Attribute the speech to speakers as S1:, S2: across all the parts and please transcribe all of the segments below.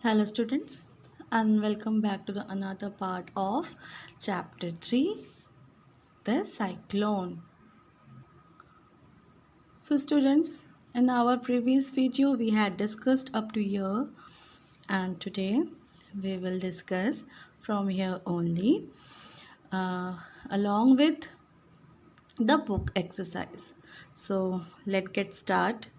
S1: Hello, students, and welcome back to the another part of chapter 3, the cyclone. So, students, in our previous video, we had discussed up to here, and today we will discuss from here only, along with the book exercise. So, let's get start.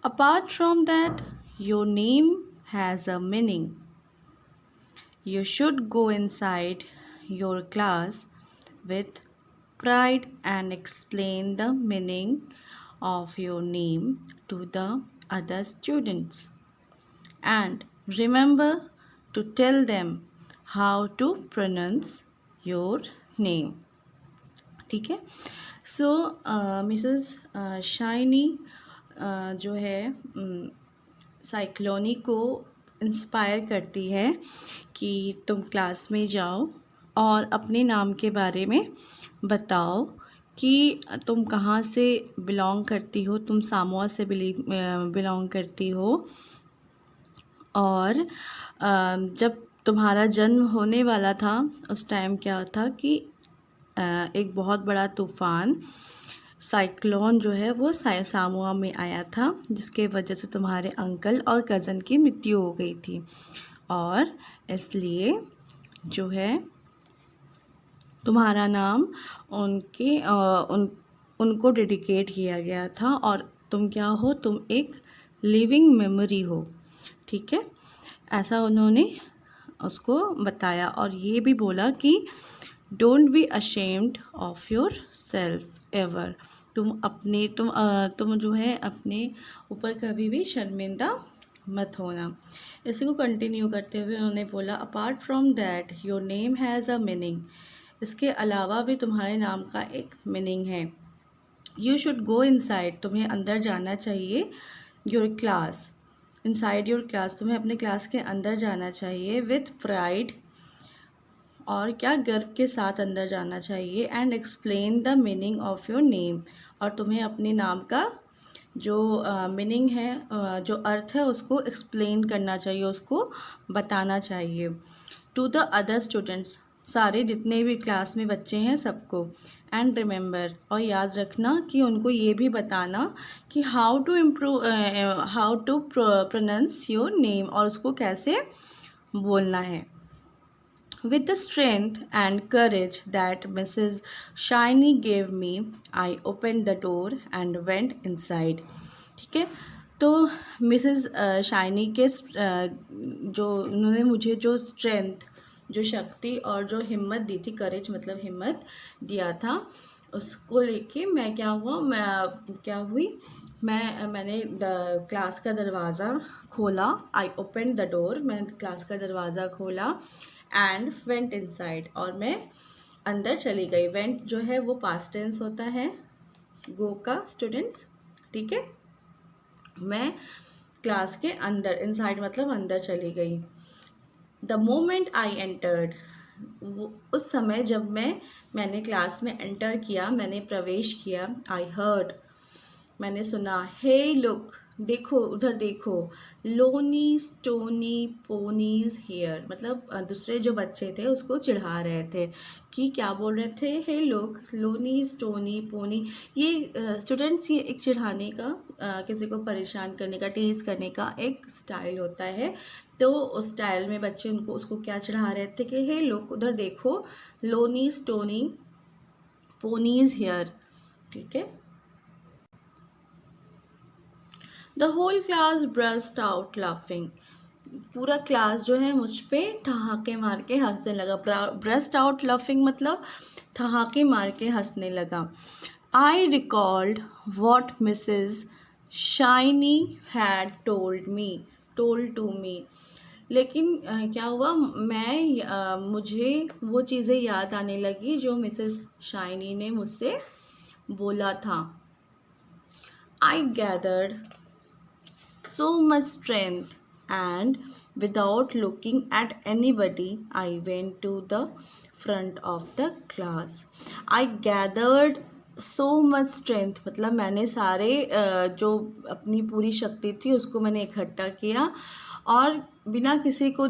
S1: Apart from that, your name has a meaning. You should go inside your class with pride and explain the meaning of your name to the other students. And remember to tell them how to pronounce your name. ठीक है. सो Mrs shiny जो है साइक्लोनी को inspire करती है कि तुम class में जाओ और अपने नाम के बारे में बताओ कि तुम कहाँ से बिलोंग करती हो. तुम सामोआ से बिलोंग करती हो और जब तुम्हारा जन्म होने वाला था उस टाइम क्या था कि एक बहुत बड़ा तूफ़ान साइक्लोन जो है वो सामोआ में आया था, जिसके वजह से तुम्हारे अंकल और कज़न की मृत्यु हो गई थी और इसलिए जो है तुम्हारा नाम उनको डेडिकेट किया गया था और तुम क्या हो, तुम एक लिविंग मेमोरी हो. ठीक है, ऐसा उन्होंने उसको बताया और ये भी बोला कि don't be ashamed of your self ever. तुम जो है अपने ऊपर कभी भी शर्मिंदा मत होना. इसी को कंटिन्यू करते हुए उन्होंने बोला apart from that your name has a meaning. इसके अलावा भी तुम्हारे नाम का एक मीनिंग है. You should go inside. तुम्हें अंदर जाना चाहिए. Your class, inside your class, तुम्हें अपने क्लास के अंदर जाना चाहिए. विथ प्राइड, और क्या, गर्व के साथ अंदर जाना चाहिए. And explain the meaning of your name, और तुम्हें अपने नाम का जो मीनिंग है, जो अर्थ है, उसको एक्सप्लेन करना चाहिए, उसको बताना चाहिए. टू द अदर स्टूडेंट्स, सारे जितने भी क्लास में बच्चे हैं सबको. एंड रिमेंबर, और याद रखना कि उनको ये भी बताना कि how to pronounce your name, और उसको कैसे बोलना है. With the strength and courage that Mrs. Shiny gave me, I opened the door and went inside. ठीक है, तो मिसेस शाइनी के जो उन्होंने मुझे जो स्ट्रेंथ, जो शक्ति और जो हिम्मत दी थी, करेज मतलब हिम्मत दिया था, उसको लेके मैं मैंने क्लास का दरवाज़ा खोला. आई ओपन द डोर, मैंने क्लास का दरवाज़ा खोला. एंड वेंट इनसाइड, और मैं अंदर चली गई. वेंट जो है वो पास्ट टेंस होता है गो का, स्टूडेंट्स. ठीक है, मैं क्लास के अंदर, इनसाइड मतलब अंदर चली गई. द मोमेंट आई एंटर्ड, उस समय जब मैंने क्लास में एंटर किया, मैंने प्रवेश किया. आई हर्ड, मैंने सुना. हे लुक, देखो, उधर देखो. लोनी स्टोनी पोनीज हेयर, मतलब दूसरे जो बच्चे थे उसको चिढ़ा रहे थे कि क्या बोल रहे थे. Hey look, loony stony pony. ये स्टूडेंट्स, ये एक चिढ़ाने का, किसी को परेशान करने का, टीज करने का एक स्टाइल होता है. तो उस स्टाइल में बच्चे उसको क्या चिढ़ा रहे थे कि हे लुक, उधर देखो, लोनी स्टोनी पोनीज हेयर. ठीक है. The whole class burst out laughing, पूरा क्लास जो है मुझ पे ठहाके मार के हंसने लगा. ब्रस्ट आउट लाफिंग मतलब ठहाके मार के हंसने लगा. I recalled what Mrs Shiny had told to me. लेकिन क्या हुआ, मुझे वो चीज़ें याद आने लगी जो मिसेस शाइनी ने मुझसे बोला था. I gathered so much strength and without looking at anybody I went to the front of the class. I gathered so much strength मतलब मैंने सारे जो अपनी पूरी शक्ति थी उसको मैंने इकट्ठा किया और बिना किसी को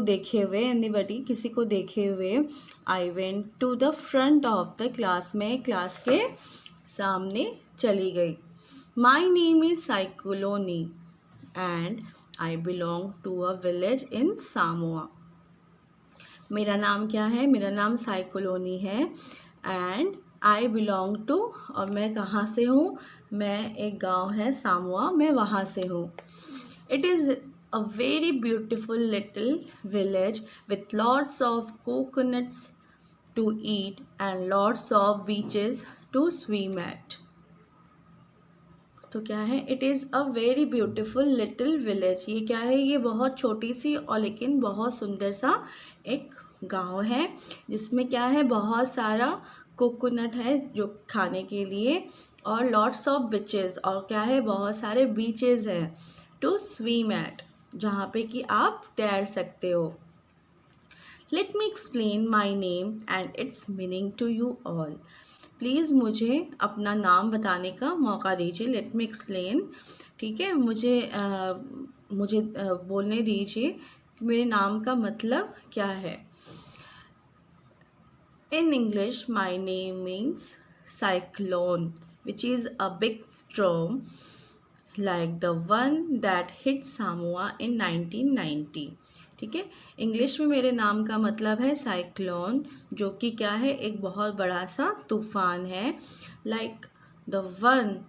S1: देखे हुए, एनीबडी किसी को देखे हुए, I went to the front of the class, में क्लास के सामने चली गई। My name is Cyclone and I belong to a village in Samoa. मेरा नाम क्या है? मेरा नाम साइक्लोनी है। एंड आई बिलोंग टू, और मैं कहाँ से हूँ? मैं एक गांव है सामोआ, मैं वहाँ से हूँ। It is a very beautiful little village with lots of coconuts to eat and lots of beaches to swim at. तो क्या है? It is a very beautiful little village. ये क्या है? ये बहुत छोटी सी और लेकिन बहुत सुंदर सा एक गांव है, जिसमें क्या है? बहुत सारा कोकोनट है जो खाने के लिए, और लॉट्स ऑफ बीचेस, और क्या है? बहुत सारे बीचेस हैं टू स्विम एट, जहाँ पे कि आप तैर सकते हो। Let me explain my name and its meaning to you all. Please मुझे अपना नाम बताने का मौका दीजिए। लेट मी एक्सप्लेन, ठीक है? मुझे बोलने दीजिए कि मेरे नाम का मतलब क्या है। In English my name means cyclone which is a big storm like the one that hit Samoa in 1990। ठीक है, इंग्लिश में मेरे नाम का मतलब है साइक्लोन, जो कि क्या है? एक बहुत बड़ा सा तूफान है। Like the one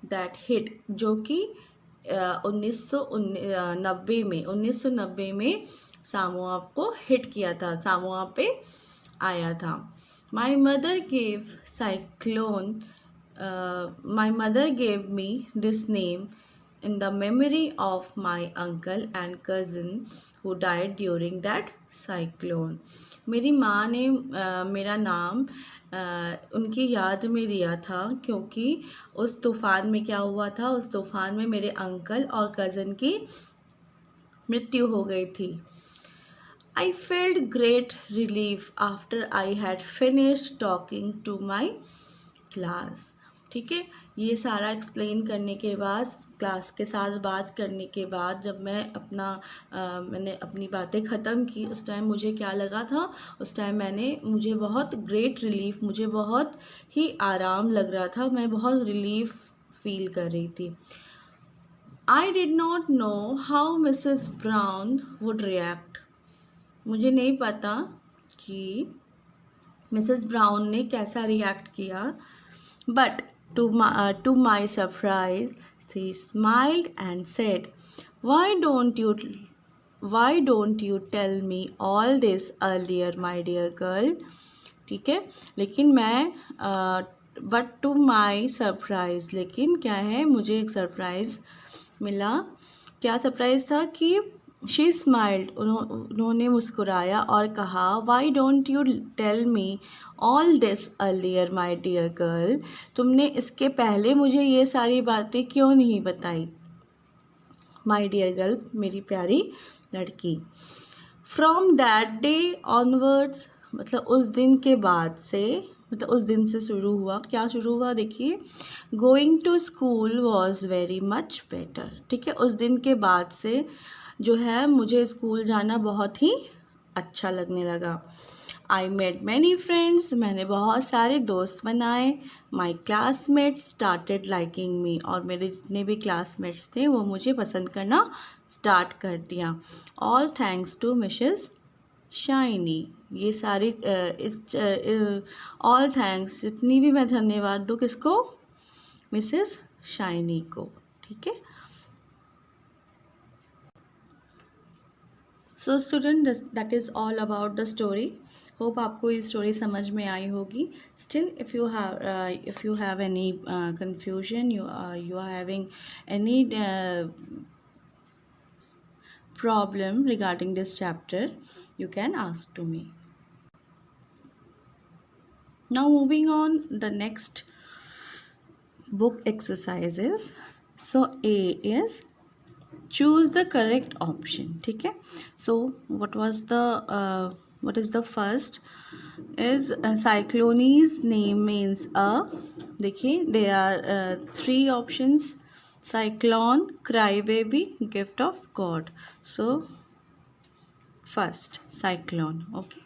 S1: that hit, जो कि 1990 में सामोआ को हिट किया था, सामोआ पे आया था। My mother gave me this name in the memory of my uncle and cousin who died during that cyclone। मेरी माँ ने मेरा नाम उनकी याद में दिया था, क्योंकि उस तूफ़ान में क्या हुआ था? उस तूफ़ान में मेरे अंकल और कज़न की मृत्यु हो गई थी। I felt great relief after I had finished talking to my class। ठीक है, ये सारा एक्सप्लेन करने के बाद, क्लास के साथ बात करने के बाद, जब मैंने अपनी बातें ख़त्म की, उस टाइम मुझे क्या लगा था? उस टाइम मुझे बहुत ग्रेट रिलीफ, मुझे बहुत ही आराम लग रहा था, मैं बहुत रिलीफ फील कर रही थी। I did not know how Mrs. Brown would react। मुझे नहीं पता कि मिसेस ब्राउन ने कैसा रिएक्ट किया, but to my surprise she smiled and said, why don't you tell me all this earlier my dear girl. ठीक है, लेकिन बट टू माई सरप्राइज, लेकिन क्या है? मुझे एक सरप्राइज़ मिला। क्या सरप्राइज़ था? कि शी स्माइल्ड, उन्होंने मुस्कुराया और कहा, why don't you tell me all this earlier my dear girl. तुमने इसके पहले मुझे ये सारी बातें क्यों नहीं बताई, माई डियर गर्ल, मेरी प्यारी लड़की। फ्रॉम दैट डे ऑनवर्ड्स, मतलब उस दिन के बाद से, मतलब उस दिन से शुरू हुआ। क्या शुरू हुआ? देखिए, going to school was very much better. ठीक है, उस दिन के बाद से जो है मुझे स्कूल जाना बहुत ही अच्छा लगने लगा। आई मेड मैनी फ्रेंड्स, मैंने बहुत सारे दोस्त बनाए। माई क्लासमेट्स स्टार्टेड लाइकिंग मी, और मेरे जितने भी क्लासमेट्स थे वो मुझे पसंद करना स्टार्ट कर दिया। All thanks to Mrs Shiny. ये सारी ऑल थैंक्स, जितनी भी मैं धन्यवाद दूँ किसको? मिसेस शाइनी को। ठीक है, so student, that is all about the story. Hope आपको ये स्टोरी समझ में आई होगी। Still if you have any confusion, you are having any problem regarding this chapter, you can ask to me. Now moving on the next book exercises. So A is choose the correct option. ठीक है, so what is the first is cyclone's name means a। देखिए, there are 3 options। cyclone, crybaby, gift of God. So first cyclone. Okay.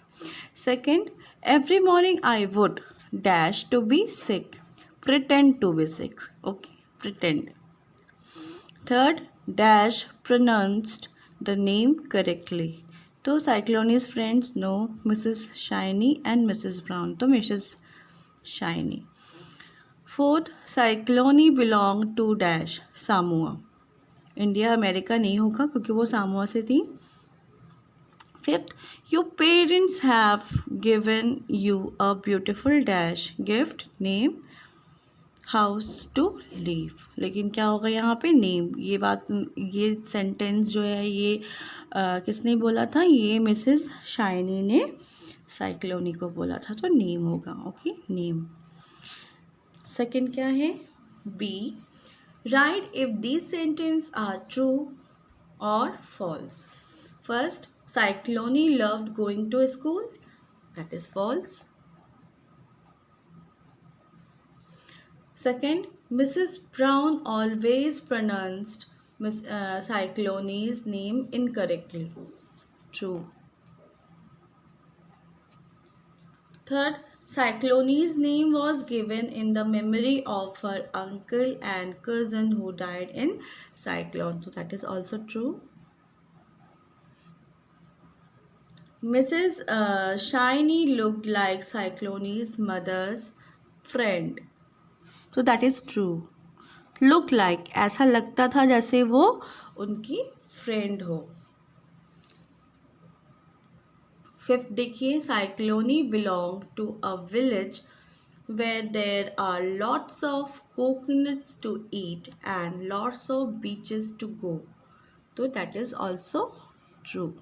S1: Second, every morning I would dash to be sick, pretend to be sick. Okay, pretend. Third, dash pronounced the name correctly. तो cyclone friends know Mrs. Shiny and Mrs. Brown. तो Mrs. Shiny. Fourth, cyclone belong to dash Samoa. India America नहीं होगा क्योंकि वो Samoa से थी. Fifth, your parents have given you a beautiful dash gift name house to live. लेकिन क्या होगा यहाँ पे नेम. ये सेंटेंस जो है ये किसने बोला था. ये मिसेस शाइनी ने साइक्लोनी को बोला था. तो नेम होगा. Okay name. सेकंड क्या है. B. Write if these sentence are true और false. First, Cyclone loved going to school. That is false. Second, Mrs. Brown always pronounced Cyclone's name incorrectly. True. Third, Cyclone's name was given in the memory of her uncle and cousin who died in cyclone. So that is also true. Mrs. Shiny looked like Cyclone's mother's friend. So that is true. Look like ऐसा लगता था जैसे वो उनकी friend हो. Fifth देखिए. Cyclone belonged to a village where there are lots of coconuts to eat and lots of beaches to go. So that is also true.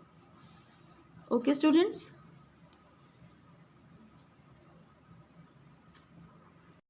S1: Okay students,